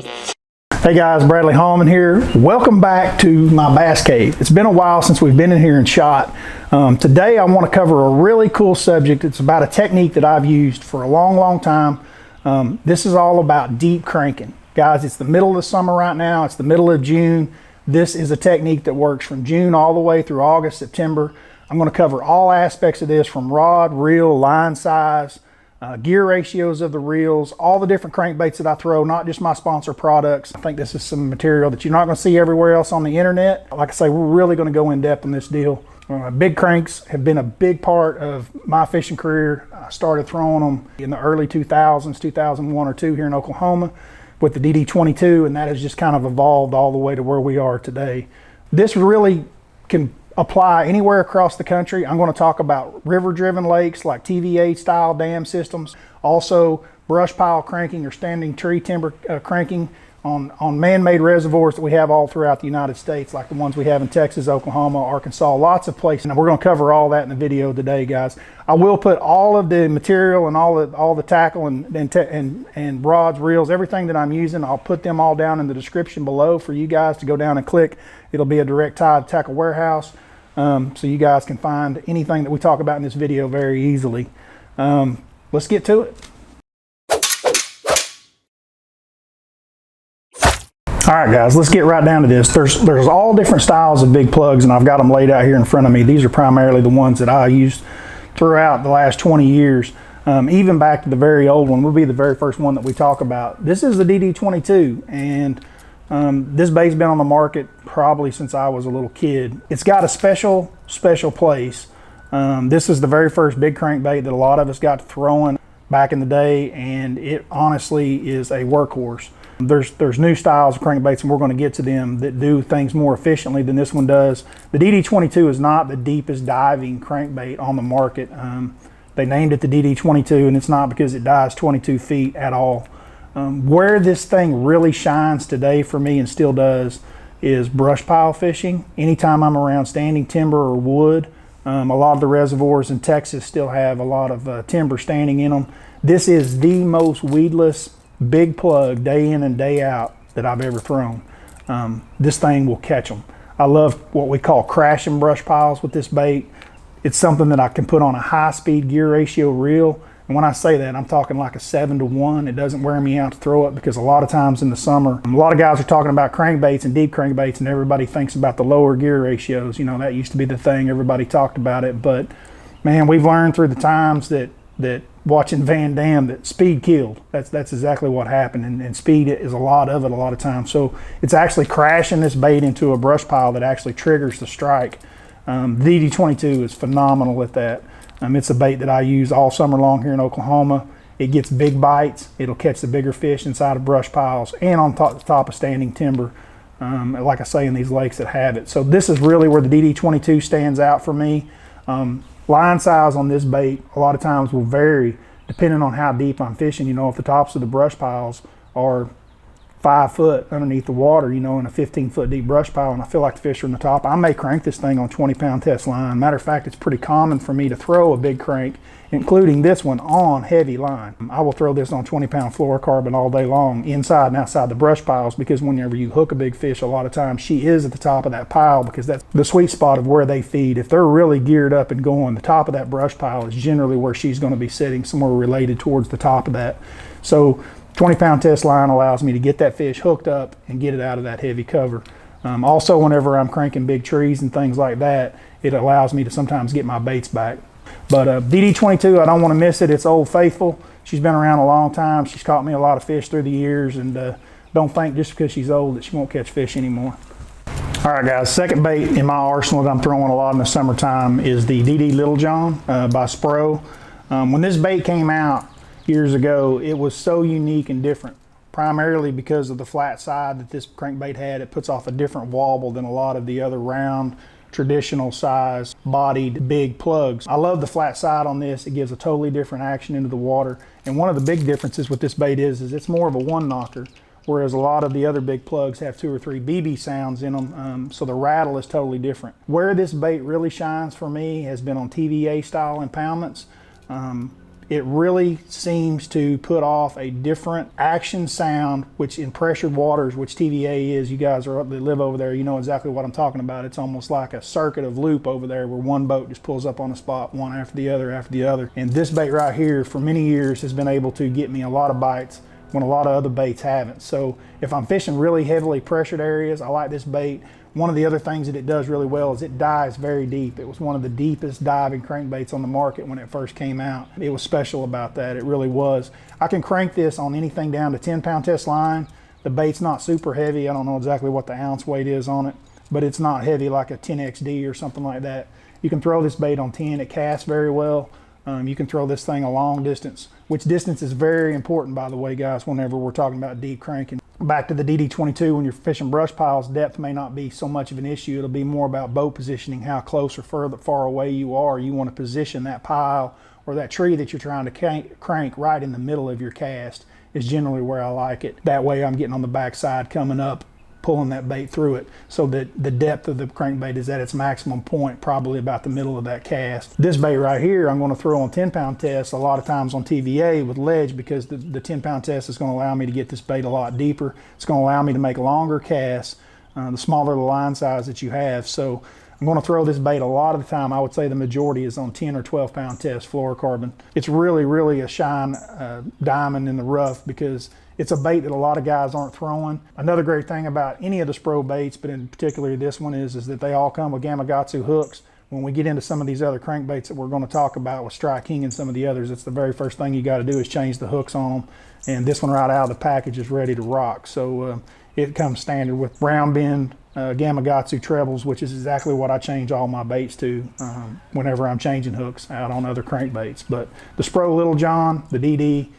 Hey guys, Bradley Hallman here. Welcome back to my bass cave. It's been a while since we've been in here and shot. Today I want to cover a really cool subject. It's about a technique that I've used for a long time. This is all about deep cranking. Guys, it's the middle of the summer right now. It's the middle of June. This is a technique that works from June all the way through August, September. I'm going to cover all aspects of this, from rod, reel, line size, gear ratios of the reels, all the different crankbaits that I throw, not just my sponsor products. I think this is some material that you're not going to see everywhere else on the internet. Like I say, we're really going to go in depth on this deal. Big cranks have been a big part of my fishing career. I started throwing them in the early 2000s, 2001 or 2 here in Oklahoma with the DD22, and that has just kind of evolved all the way to where we are today. This really can apply anywhere across the country. I'm going to talk about river-driven lakes like TVA style dam systems, also brush pile cranking or standing tree timber cranking on man-made reservoirs that we have all throughout the United States, like the ones we have in Texas, Oklahoma, Arkansas, lots of places. And we're going to cover all that in the video today, guys. I will put all of the material and all the tackle and rods, reels, everything that I'm using. I'll put them all down in the description below for you guys to go down and click. It'll be a direct tie to Tackle Warehouse, so you guys can find anything that we talk about in this video very easily. Let's get to it. All right, guys, let's get right down to this. There's all different styles of big plugs, and I've got them laid out here in front of me. These are primarily the ones that I used throughout the last 20 years. Even back to the very old one will be the very first one that we talk about. This is the DD22, and this bait's been on the market probably since I was a little kid. It's got a special place. This is the very first big crankbait that a lot of us got to throwing back in the day, and it honestly is a workhorse. There's new styles of crankbaits, and we're going to get to them, that do things more efficiently than this one does. The DD22 is not the deepest diving crankbait on the market. They named it the DD22, and it's not because it dives 22 feet at all. Where this thing really shines today for me, and still does, is brush pile fishing. Anytime I'm around standing timber or wood, a lot of the reservoirs in Texas still have a lot of timber standing in them. This is the most weedless big plug day in and day out that I've ever thrown. This thing will catch them. I love what we call crashing brush piles with this bait. It's something that I can put on a high-speed gear ratio reel. And when I say that, I'm talking like a 7-to-1. It doesn't wear me out to throw it, because a lot of times in the summer, a lot of guys are talking about crankbaits and deep crankbaits, and everybody thinks about the lower gear ratios. You know, that used to be the thing. Everybody talked about it. But man, we've learned through the times that watching Van Damme that speed killed. That's exactly what happened, and speed is a lot of it a lot of times. So it's actually crashing this bait into a brush pile that actually triggers the strike. The DD22 is phenomenal at that. It's a bait that I use all summer long here in Oklahoma. It gets big bites. It'll catch the bigger fish inside of brush piles and on top of standing timber, like I say, in these lakes that have it. So this is really where the DD22 stands out for me. Line size on this bait a lot of times will vary depending on how deep I'm fishing. You know, if the tops of the brush piles are 5 foot underneath the water, you know, in a 15-foot deep brush pile, and I feel like the fish are in the top, I may crank this thing on 20-pound test line. Matter of fact, it's pretty common for me to throw a big crank, including this one, on heavy line. I will throw this on 20-pound fluorocarbon all day long, inside and outside the brush piles, because whenever you hook a big fish, a lot of times she is at the top of that pile, because that's the sweet spot of where they feed. If they're really geared up and going, the top of that brush pile is generally where she's going to be sitting, somewhere related towards the top of that. So 20-pound test line allows me to get that fish hooked up and get it out of that heavy cover. Also, whenever I'm cranking big trees and things like that, it allows me to sometimes get my baits back. But DD22, I don't want to miss it. It's Old Faithful. She's been around a long time. She's caught me a lot of fish through the years, and don't think just because she's old that she won't catch fish anymore. All right, guys, second bait in my arsenal that I'm throwing a lot in the summertime is the DD Little John by Spro. When this bait came out years ago, it was so unique and different, primarily because of the flat side that this crankbait had. It puts off a different wobble than a lot of the other round, traditional size bodied big plugs. I love the flat side on this. It gives a totally different action into the water. And one of the big differences with this bait is it's more of a one knocker, whereas a lot of the other big plugs have 2 or 3 BB sounds in them, so the rattle is totally different. Where this bait really shines for me has been on TVA style impoundments. it really seems to put off a different action sound, which in pressured waters, which TVA is, you guys that live over there, you know exactly what I'm talking about. It's almost like a circuit of loop over there where one boat just pulls up on a spot, one after the other. And this bait right here for many years has been able to get me a lot of bites when a lot of other baits haven't. So if I'm fishing really heavily pressured areas, I like this bait. One of the other things that it does really well is it dives very deep. It was one of the deepest diving crankbaits on the market when it first came out. It was special about that, it really was. I can crank this on anything down to 10-pound test line. The bait's not super heavy. I don't know exactly what the ounce weight is on it, but it's not heavy like a 10XD or something like that. You can throw this bait on 10, it casts very well. You can throw this thing a long distance, which distance is very important, by the way, guys, whenever we're talking about deep cranking. Back to the DD22, when you're fishing brush piles, depth may not be so much of an issue. It'll be more about boat positioning, how close or far away you are. You want to position that pile or that tree that you're trying to crank right in the middle of your cast is generally where I like it. That way I'm getting on the backside coming up, pulling that bait through it, so that the depth of the crankbait is at its maximum point, probably about the middle of that cast. This bait right here I'm going to throw on 10-pound test a lot of times on TVA with ledge, because the 10-pound test is going to allow me to get this bait a lot deeper. It's going to allow me to make longer casts, the smaller the line size that you have. So I'm going to throw this bait a lot of the time. I would say the majority is on 10 or 12-pound test fluorocarbon. It's really a shine diamond in the rough, because it's a bait that a lot of guys aren't throwing. Another great thing about any of the Spro baits, but in particular this one, is that they all come with Gamakatsu hooks. When we get into some of these other crankbaits that we're going to talk about with Strike King and some of the others, it's the very first thing you got to do is change the hooks on them. And this one right out of the package is ready to rock. So it comes standard with round bend Gamakatsu trebles, which is exactly what I change all my baits to whenever I'm changing hooks out on other crankbaits. But the Spro Little John, the DD,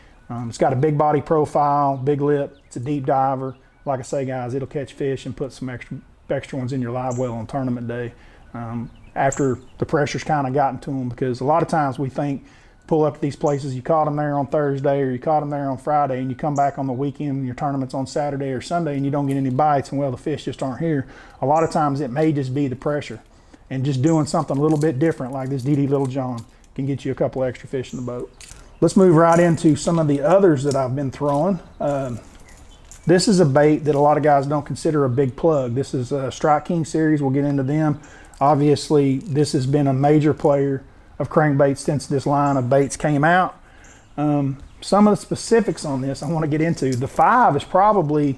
it's got a big body profile, big lip. It's a deep diver. Like I say, guys, it'll catch fish and put some extra ones in your live well on tournament day after the pressure's kind of gotten to them, because a lot of times we think, pull up to these places, you caught them there on Thursday or you caught them there on Friday, and you come back on the weekend and your tournament's on Saturday or Sunday and you don't get any bites, and well, the fish just aren't here. A lot of times it may just be the pressure, and just doing something a little bit different like this DD Little John can get you a couple extra fish in the boat. Let's move right into some of the others that I've been throwing. This is a bait that a lot of guys don't consider a big plug. This is a Strike King series. We'll get into them. Obviously, this has been a major player of crankbaits since this line of baits came out. Some of the specifics on this I want to get into. The 5 is probably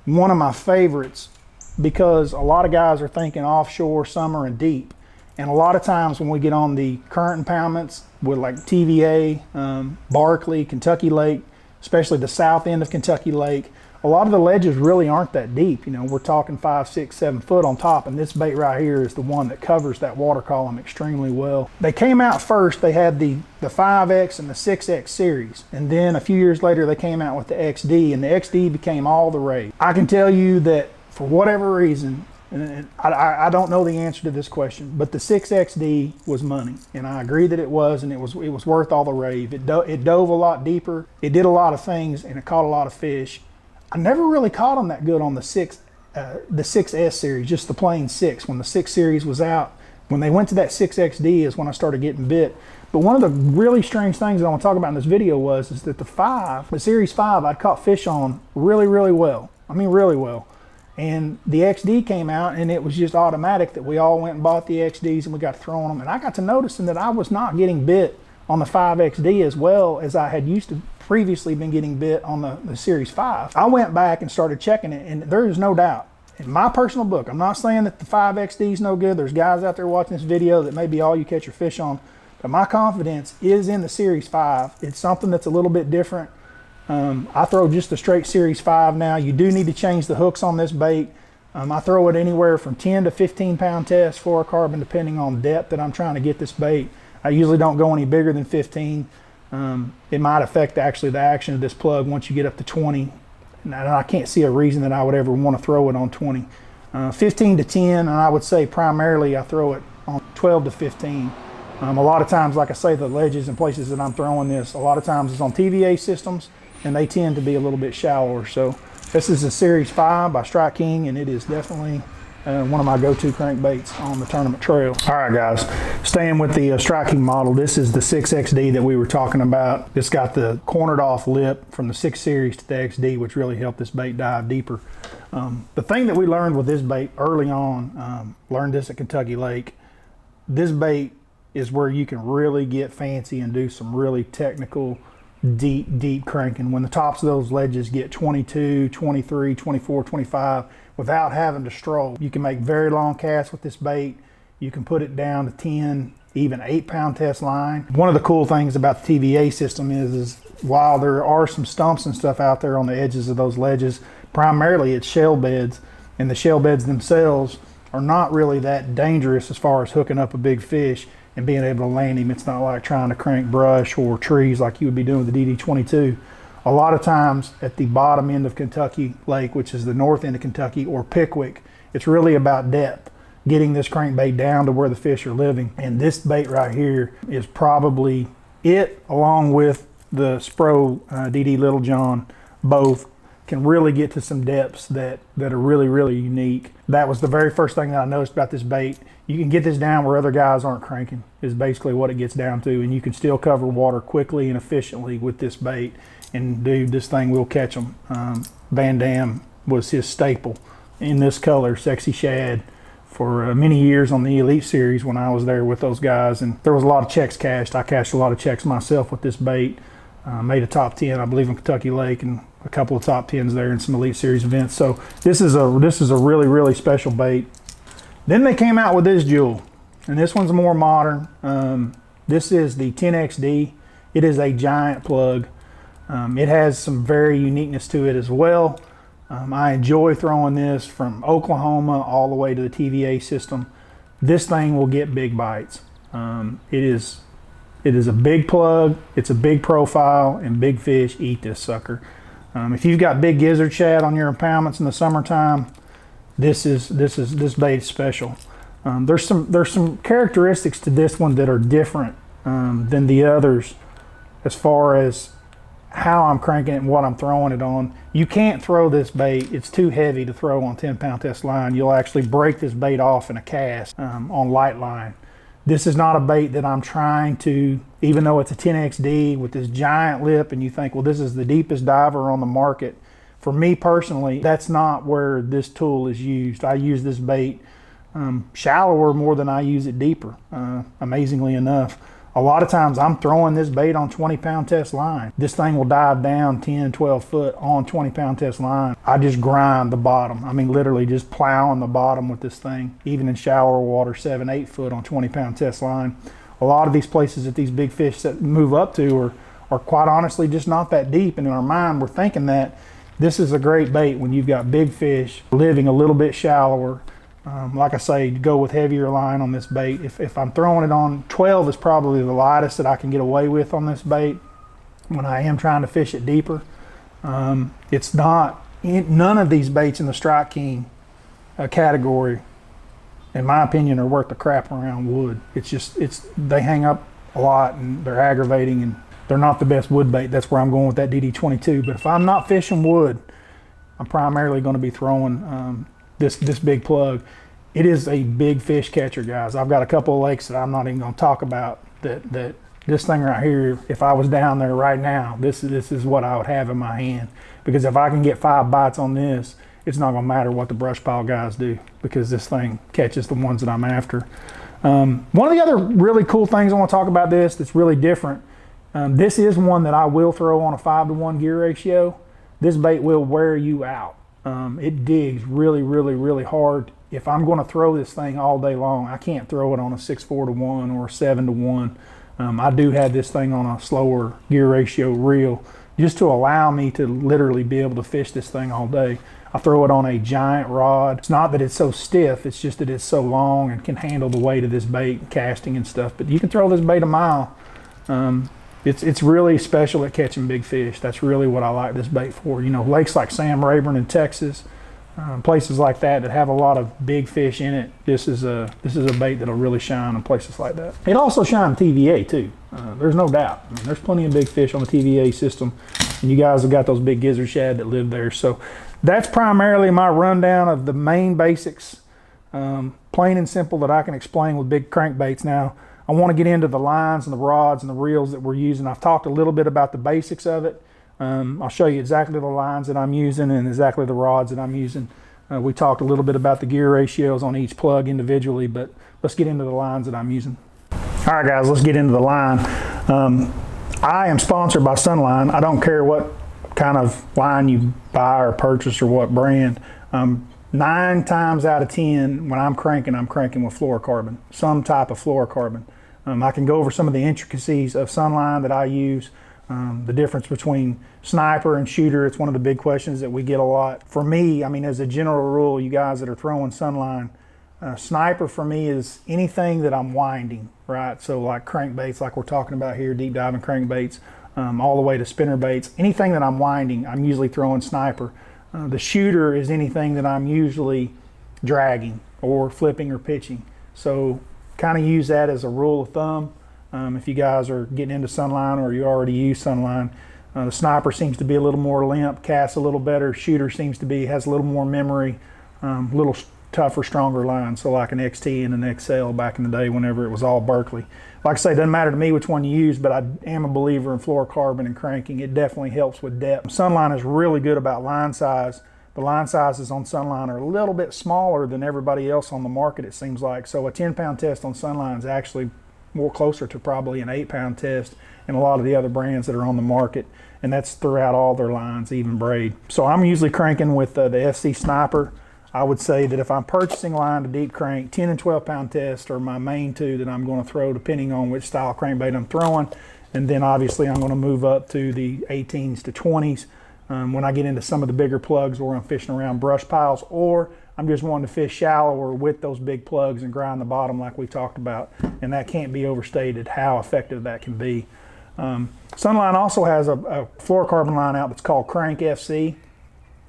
one of my favorites, because a lot of guys are thinking offshore, summer, and deep. And a lot of times when we get on the current impoundments with like TVA, Barkley, Kentucky Lake, especially the south end of Kentucky Lake, a lot of the ledges really aren't that deep. You know, we're talking 5, 6, 7 foot on top, and this bait right here is the one that covers that water column extremely well. They came out first, they had the 5X and the 6X series, and then a few years later they came out with the XD, and the XD became all the rage. I can tell you that for whatever reason, and I don't know the answer to this question, but the 6XD was money, and I agree that it was, and it was worth all the rave. It dove a lot deeper, it did a lot of things, and it caught a lot of fish. I never really caught them that good on the 6S series, just the plain 6. When the 6 series was out, when they went to that 6XD is when I started getting bit. But one of the really strange things that I want to talk about in this video is that the series 5, I'd caught fish on really well. I mean, really well. And the XD came out, and it was just automatic that we all went and bought the XDs and we got throwing them. And I got to noticing that I was not getting bit on the 5XD as well as I had used to previously been getting bit on the Series 5. I went back and started checking it, and there is no doubt, in my personal book, I'm not saying that the 5XD is no good. There's guys out there watching this video that may be all you catch your fish on, but my confidence is in the Series 5. It's something that's a little bit different. I throw just the straight Series 5 now. You do need to change the hooks on this bait. I throw it anywhere from 10 to 15 pound test fluorocarbon, depending on depth that I'm trying to get this bait. I usually don't go any bigger than 15. It might affect actually the action of this plug once you get up to 20. And I can't see a reason that I would ever want to throw it on 20. 15 to 10, and I would say primarily I throw it on 12 to 15. A lot of times, like I say, the ledges and places that I'm throwing this, a lot of times it's on TVA systems, and they tend to be a little bit shallower. So this is a Series 5 by Strike King, and it is definitely one of my go-to crankbaits on the tournament trail. All right, guys, staying with the striking model, this is the 6XD that we were talking about. It's got the cornered off lip from the 6 Series to the XD, which really helped this bait dive deeper. The thing that we learned with this bait early on, learned this at Kentucky Lake, this bait is where you can really get fancy and do some really technical, deep cranking. When the tops of those ledges get 22, 23, 24, 25, without having to stroll, you can make very long casts with this bait. You can put it down to 10, even 8-pound test line. One of the cool things about the TVA system is while there are some stumps and stuff out there on the edges of those ledges, primarily it's shell beds, and the shell beds themselves are not really that dangerous as far as hooking up a big fish and being able to land him. It's not like trying to crank brush or trees like you would be doing with the DD22. A lot of times at the bottom end of Kentucky Lake, which is the north end of Kentucky, or Pickwick, it's really about depth, getting this crankbait down to where the fish are living. And this bait right here is probably it, along with the Spro DD Little John. Both can really get to some depths that are really unique. That was the very first thing that I noticed about this bait. You can get this down where other guys aren't cranking, is basically what it gets down to, and you can still cover water quickly and efficiently with this bait. And dude, this thing will catch them. Van Dam was his staple in this color, Sexy Shad, for many years on the Elite Series when I was there with those guys. And there was a lot of checks cashed. I cashed a lot of checks myself with this bait. Made a top 10, I believe, in Kentucky Lake, and a couple of top 10s there in some Elite Series events. So this is a really special bait. Then they came out with this jewel, and this one's more modern. This is the 10XD. It is a giant plug. It has some very uniqueness to it as well. I enjoy throwing this from Oklahoma all the way to the TVA system. This thing will get big bites. It is a big plug, it's a big profile, and big fish eat this sucker. If you've got big gizzard shad on your impoundments in the summertime, this bait is special. There's some characteristics to this one that are different than the others as far as how I'm cranking it and what I'm throwing it on. You can't throw this bait, it's too heavy to throw on 10-pound test line. You'll actually break this bait off in a cast on light line. This is not a bait that I'm trying to, even though it's a 10XD with this giant lip and you think, well, this is the deepest diver on the market. For me personally, that's not where this tool is used. I use this bait shallower more than I use it deeper, amazingly enough. A lot of times I'm throwing this bait on 20-pound test line. This thing will dive down 10, 12 foot on 20-pound test line. I just grind the bottom. I mean, literally just plowing the bottom with this thing, even in shallower water, 7, 8 foot on 20-pound test line. A lot of these places that these big fish that move up to are quite honestly just not that deep. And in our mind, we're thinking that this is a great bait when you've got big fish living a little bit shallower. Like I say, go with heavier line on this bait. If I'm throwing it on, 12 is probably the lightest that I can get away with on this bait when I am trying to fish it deeper. It's not, none of these baits in the Strike King category, in my opinion, are worth the crap around wood. They hang up a lot and they're aggravating and they're not the best wood bait. That's where I'm going with that DD22. But if I'm not fishing wood, I'm primarily going to be throwing this big plug. It is a big fish catcher, guys. I've got a couple of lakes that I'm not even going to talk about that this thing right here, if I was down there right now, this is what I would have in my hand. Because if I can get 5 bites on this, it's not going to matter what the brush pile guys do, because this thing catches the ones that I'm after. One of the other really cool things I want to talk about that's really different, this is one that I will throw on a 5-to-1 gear ratio. This bait will wear you out. It digs really hard. If I'm going to throw this thing all day long, I can't throw it on a 6-4-to-1 or a 7-to-1. I do have this thing on a slower gear ratio reel just to allow me to literally be able to fish this thing all day. I throw it on a giant rod. It's not that it's so stiff, it's just that it's so long and can handle the weight of this bait and casting and stuff. But you can throw this bait a mile. It's really special at catching big fish. That's really what I like this bait for. You know, lakes like Sam Rayburn in Texas, places like that have a lot of big fish in it. This is a bait that'll really shine in places like that. It also shines TVA too. There's no doubt. I mean, there's plenty of big fish on the TVA system, and you guys have got those big gizzard shad that live there. So that's primarily my rundown of the main basics plain and simple, that I can explain with big crankbaits. Now, I want to get into the lines and the rods and the reels that we're using. I've talked a little bit about the basics of it. I'll show you exactly the lines that I'm using and exactly the rods that I'm using. We talked a little bit about the gear ratios on each plug individually, but let's get into the lines that I'm using. All right, guys, let's get into the line. I am sponsored by Sunline. I don't care what kind of line you buy or purchase or what brand. 9 times out of 10, when I'm cranking with fluorocarbon, some type of fluorocarbon. I can go over some of the intricacies of Sunline that I use, the difference between sniper and shooter. It's one of the big questions that we get a lot. For me, I mean, as a general rule, you guys that are throwing Sunline, sniper for me is anything that I'm winding, right? So like crankbaits, like we're talking about here, deep diving crankbaits, all the way to spinner baits. Anything that I'm winding, I'm usually throwing sniper. The shooter is anything that I'm usually dragging or flipping or pitching. So kind of use that as a rule of thumb. If you guys are getting into Sunline or you already use Sunline, the sniper seems to be a little more limp, casts a little better. Shooter seems to be, has a little more memory, little tougher, stronger lines. So like an XT and an XL back in the day whenever it was all Berkeley. Like I say, it doesn't matter to me which one you use, but I am a believer in fluorocarbon and cranking. It definitely helps with depth. Sunline is really good about line size. The line sizes on Sunline are a little bit smaller than everybody else on the market, it seems like. So a 10-pound test on Sunline is actually more closer to probably an 8-pound test in a lot of the other brands that are on the market. And that's throughout all their lines, even braid. So I'm usually cranking with the FC Sniper. I would say that if I'm purchasing line to deep crank, 10 and 12-pound test are my main two that I'm going to throw depending on which style crankbait I'm throwing. And then obviously I'm going to move up to the 18s to 20s when I get into some of the bigger plugs or I'm fishing around brush piles, or I'm just wanting to fish shallower with those big plugs and grind the bottom like we talked about. And that can't be overstated how effective that can be. Sunline also has a fluorocarbon line out that's called Crank FC.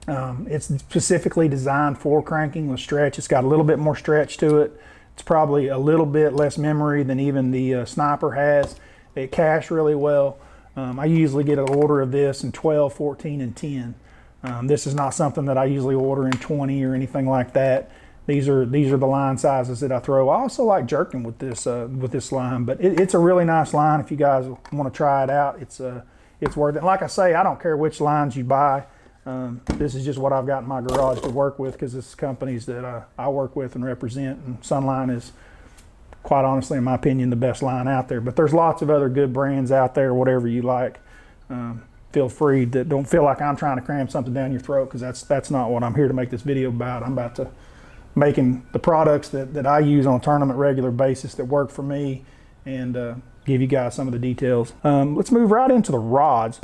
It's specifically designed for cranking with stretch. It's got a little bit more stretch to it. It's probably a little bit less memory than even the Sniper has. It casts really well. I usually get an order of this in 12, 14, and 10. This is not something that I usually order in 20 or anything like that. These are the line sizes that I throw. I also like jerking with this line, but it's a really nice line. If you guys want to try it out, it's worth it. And like I say, I don't care which lines you buy. This is just what I've got in my garage to work with because it's companies that I work with and represent, and Sunline is, quite honestly, in my opinion, the best line out there. But there's lots of other good brands out there, whatever you like. Feel free to, don't feel like I'm trying to cram something down your throat, because that's not what I'm here to make this video about. I'm about to making the products that I use on a tournament regular basis that work for me, and give you guys some of the details. Let's move right into the rods.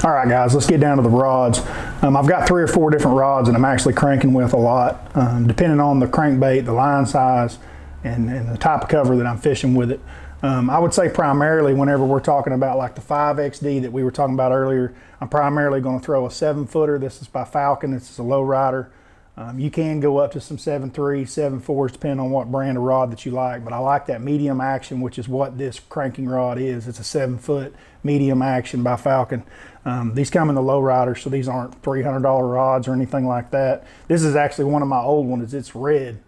All right, guys, let's get down to the rods. I've got 3 or 4 different rods that I'm actually cranking with a lot, depending on the crankbait, the line size, and the type of cover that I'm fishing with it. I would say primarily whenever we're talking about like the 5XD that we were talking about earlier, I'm primarily going to throw a 7-footer. This is by Falcon. This is a low rider. You can go up to some 7.3, 7.4s depending on what brand of rod that you like, but I like that medium action, which is what this cranking rod is. It's a 7-foot medium action by Falcon. These come in the low riders, so these aren't $300 rods or anything like that. This is actually one of my old ones. It's red.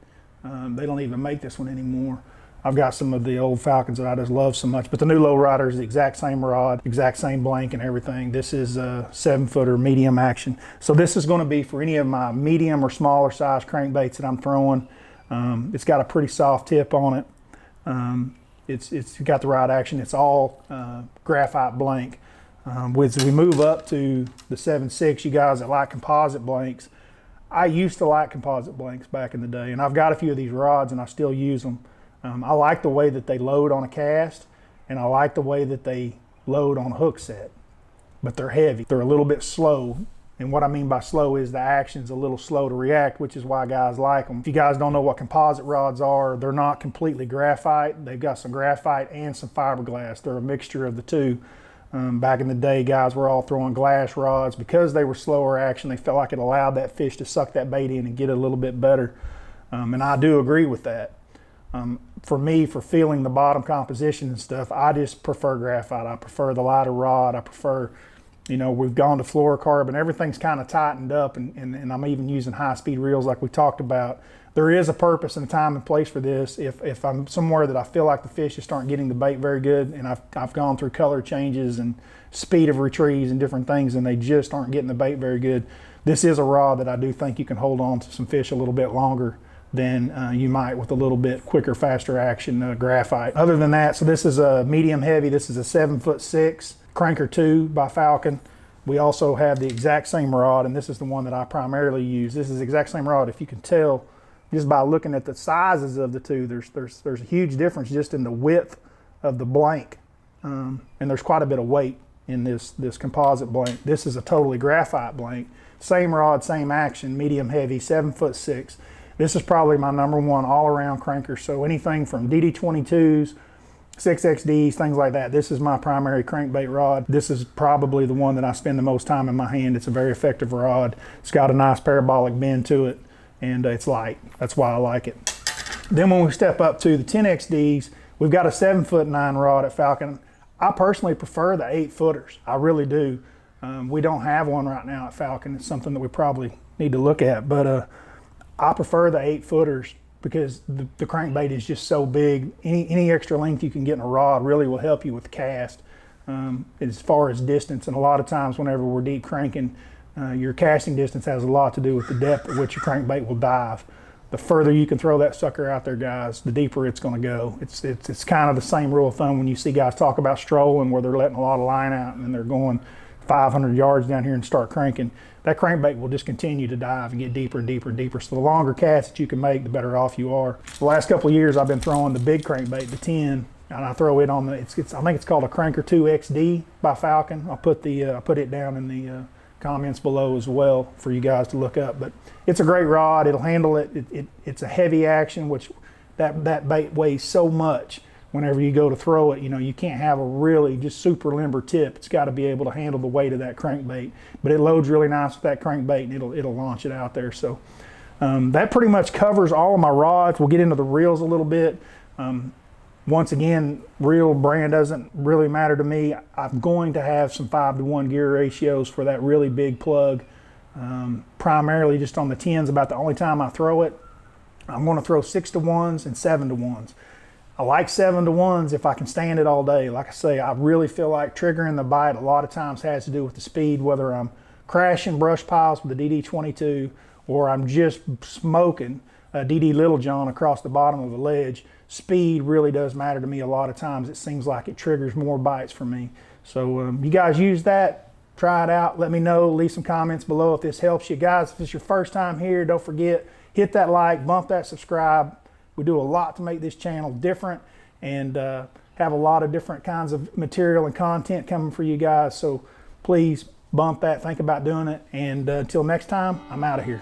They don't even make this one anymore. I've got some of the old Falcons that I just love so much, but the new low rider is the exact same rod, exact same blank and everything. This is a 7-footer medium action. So this is going to be for any of my medium or smaller size crankbaits that I'm throwing. It's got a pretty soft tip on it. It's got the right action. It's all graphite blank. As we move up to the 7.6, you guys that like composite blanks, I used to like composite blanks back in the day, and I've got a few of these rods and I still use them. I like the way that they load on a cast, and I like the way that they load on a hook set, but they're heavy. They're a little bit slow, and what I mean by slow is the action's a little slow to react, which is why guys like them. If you guys don't know what composite rods are, they're not completely graphite. They've got some graphite and some fiberglass. They're a mixture of the two. Back in the day, guys were all throwing glass rods because they were slower action. They felt like it allowed that fish to suck that bait in and get it a little bit better, and I do agree with that. For me, for feeling the bottom composition and stuff, I just prefer graphite. I prefer the lighter rod. I prefer You know, we've gone to fluorocarbon. Everything's kind of tightened up, and I'm even using high-speed reels like we talked about. There is a purpose and a time and place for this. If I'm somewhere that I feel like the fish just aren't getting the bait very good, and I've gone through color changes and speed of retrieves and different things, and they just aren't getting the bait very good, this is a rod that I do think you can hold on to some fish a little bit longer than you might with a little bit quicker, faster action graphite. Other than that, so this is a medium heavy. This is a 7'6" Cranker 2 by Falcon. We also have the exact same rod, and this is the one that I primarily use. This is the exact same rod. If you can tell just by looking at the sizes of the two, there's a huge difference just in the width of the blank, and there's quite a bit of weight in this composite blank. This is a totally graphite blank. Same rod, same action, medium heavy, 7'6". This is probably my #1 all-around cranker. So anything from DD22s, 6XDs, things like that. This is my primary crankbait rod. This is probably the one that I spend the most time in my hand. It's a very effective rod. It's got a nice parabolic bend to it, and it's light. That's why I like it. Then when we step up to the 10XDs, we've got a 7'9" rod at Falcon. I personally prefer the 8-footers. I really do. We don't have one right now at Falcon. It's something that we probably need to look at, but I prefer the 8-footers because the crankbait is just so big. Any extra length you can get in a rod really will help you with the cast as far as distance. And a lot of times whenever we're deep cranking, your casting distance has a lot to do with the depth at which your crankbait will dive. The further you can throw that sucker out there, guys, the deeper it's going to go. It's kind of the same rule of thumb when you see guys talk about strolling where they're letting a lot of line out and then they're going 500 yards down here and start cranking. That crankbait will just continue to dive and get deeper and deeper and deeper. So the longer casts that you can make, the better off you are. The last couple of years, I've been throwing the big crankbait, the 10, and I throw it on the. I think it's called a Cranker 2 XD by Falcon. I'll put it down in the comments below as well for you guys to look up. But it's a great rod. It'll handle it. It's a heavy action, which that bait weighs so much. Whenever you go to throw it, you know, you can't have a really just super limber tip. It's got to be able to handle the weight of that crankbait. But it loads really nice with that crankbait, and it'll launch it out there. So that pretty much covers all of my rods. We'll get into the reels a little bit. Once again, reel brand doesn't really matter to me. I'm going to have some 5-to-1 gear ratios for that really big plug. Primarily just on the 10s, about the only time I throw it. I'm going to throw 6-to-1s and 7-to-1s. I like 7-to-1s if I can stand it all day. Like I say, I really feel like triggering the bite a lot of times has to do with the speed, whether I'm crashing brush piles with the DD22 or I'm just smoking a DD Little John across the bottom of the ledge. Speed really does matter to me a lot of times. It seems like it triggers more bites for me. So you guys use that, try it out. Let me know, leave some comments below if this helps you. Guys, if it's your first time here, don't forget, hit that like, bump that subscribe. We do a lot to make this channel different and have a lot of different kinds of material and content coming for you guys. So please bump that, think about doing it. And until next time, I'm out of here.